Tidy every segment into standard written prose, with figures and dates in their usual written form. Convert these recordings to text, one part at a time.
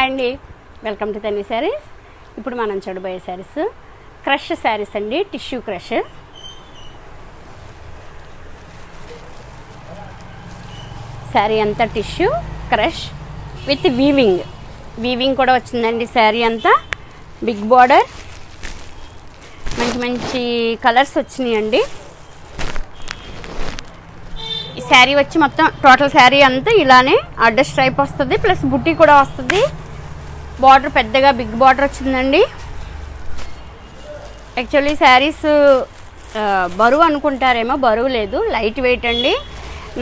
Hi అండి, welcome to Tanvi saris. ఇప్పుడు మనం చూడబోయే శారీస్ క్రష్ శారీస్ అండి. టిష్యూ క్రష్ శారీ అంతా టిష్యూ క్రష్ విత్ వీవింగ్ కూడా వచ్చిందండి. శారీ అంతా బిగ్ బార్డర్, మంచి మంచి కలర్స్ వచ్చినాయండి. ఈ శారీ వచ్చి మొత్తం టోటల్ శారీ అంతా ఇలానే అడ్డర్ స్ట్రైప్ వస్తుంది, ప్లస్ బుట్టి కూడా వస్తుంది. బార్డర్ పెద్దగా బిగ్ బార్డర్ వచ్చిందండి. యాక్చువల్లీ శారీస్ బరువు అనుకుంటారేమో, బరువు లేదు, లైట్ వెయిట్ అండి.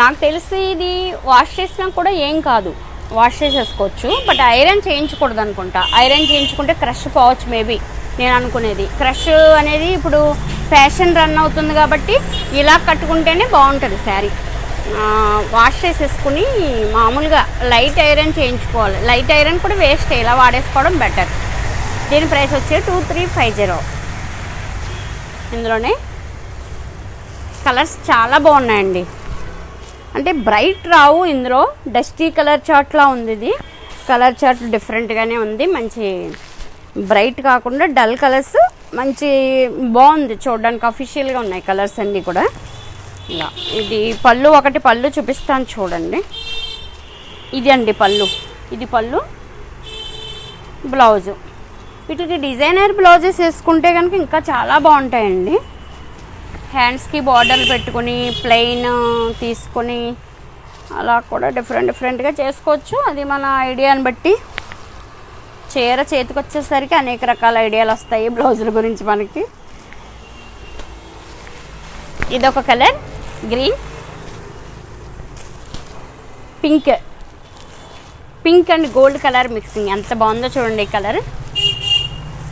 నాకు తెలిసి ఇది వాష్ చేసినా కూడా ఏం కాదు, వాష్ చేసేసుకోవచ్చు. బట్ ఐరన్ చేయించకూడదు అనుకుంటా. ఐరన్ చేయించుకుంటే క్రష్ పోవచ్చు మేబీ, నేను అనుకునేది. క్రష్ అనేది ఇప్పుడు ఫ్యాషన్ రన్ అవుతుంది కాబట్టి ఇలా కట్టుకుంటేనే బాగుంటుంది శారీ. వాష్ చేసేసుకుని మామూలుగా లైట్ ఐరన్ చేయించుకోవాలి. లైట్ ఐరన్ కూడా వేస్ట్, ఇలా వాడేసుకోవడం బెటర్. దీని ప్రైస్ వచ్చి 2350. ఇందులోనే కలర్స్ చాలా బాగున్నాయండి. అంటే బ్రైట్ రావు ఇందులో, డస్టీ కలర్ చార్ట్లా ఉంది. ఇది కలర్ చార్ట్ డిఫరెంట్గానే ఉంది, మంచి బ్రైట్ కాకుండా డల్ కలర్స్, మంచి బాగుంది చూడడానికి. అఫీషియల్గా ఉన్నాయి కలర్స్ అన్నీ కూడా. ఇలా ఇది పళ్ళు, ఒకటి పళ్ళు చూపిస్తాను చూడండి. ఇది అండి పళ్ళు, ఇది పళ్ళు. బ్లౌజు వీటికి డిజైనర్ బ్లౌజెస్ వేసుకుంటే కనుక ఇంకా చాలా బాగుంటాయండి. హ్యాండ్స్కి బార్డర్లు పెట్టుకొని ప్లెయిన్ తీసుకొని అలా కూడా డిఫరెంట్గా చేసుకోవచ్చు. అది మన ఐడియాని బట్టి. చీర చేతికి వచ్చేసరికి అనేక రకాల ఐడియాలు వస్తాయి బ్లౌజుల గురించి మనకి. ఇదొక colour green, pink and gold colour mixing ఎంత బాగుందో చూడండి. ఈ కలర్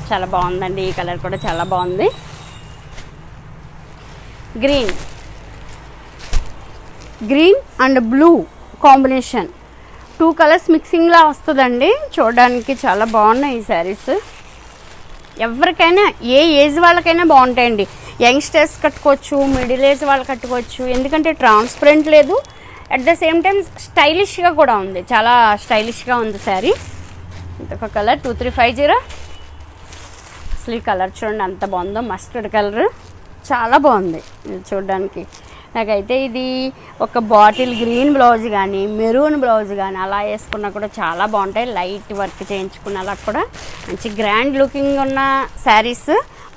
చాలా బాగుందండి. ఈ కలర్ కూడా చాలా బాగుంది. Green and blue combination, 2 colours మిక్సింగ్లా వస్తుందండి. చూడడానికి చాలా బాగున్నాయి ఈ శారీస్. ఎవరికైనా, ఏ ఏజ్ వాళ్ళకైనా బాగుంటాయండి. యంగ్స్టర్స్ కట్టుకోవచ్చు, మిడిల్ ఏజ్ వాళ్ళు కట్టుకోవచ్చు. ఎందుకంటే ట్రాన్స్పరెంట్ లేదు, అట్ ద సేమ్ టైం స్టైలిష్గా కూడా ఉంది. చాలా స్టైలిష్గా ఉంది శారీ. ఇంకొక కలర్ 2350. అసలు ఈ కలర్ చూడండి ఎంత బాగుందో, మస్టర్డ్ కలర్ చాలా బాగుంది చూడడానికి. నాకైతే ఇది ఒక బాటిల్ గ్రీన్ బ్లౌజ్ కానీ, మెరూన్ బ్లౌజ్ కానీ అలా వేసుకున్నా కూడా చాలా బాగుంటాయి. లైట్ వర్క్ చేయించుకున్న అలా కూడా మంచి గ్రాండ్ లుకింగ్ ఉన్న saris,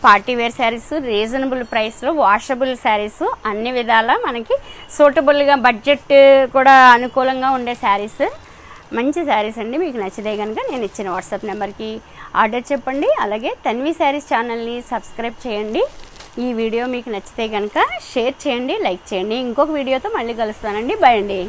party wear saris, reasonable ప్రైస్లో వాషబుల్ శారీస్, అన్ని విధాలా మనకి సూటబుల్గా, బడ్జెట్ కూడా అనుకూలంగా ఉండే శారీస్, మంచి శారీస్ అండి. మీకు నచ్చితే కనుక నేను ఇచ్చిన వాట్సాప్ నెంబర్కి ఆర్డర్ చెప్పండి. అలాగే తన్వి శారీస్ ఛానల్ని సబ్స్క్రైబ్ చేయండి. ఈ వీడియో మీకు నచ్చితే కనుక షేర్ చేయండి, లైక్ చేయండి. ఇంకొక వీడియోతో మళ్ళీ కలుస్తానండి. బాయ్ అండి.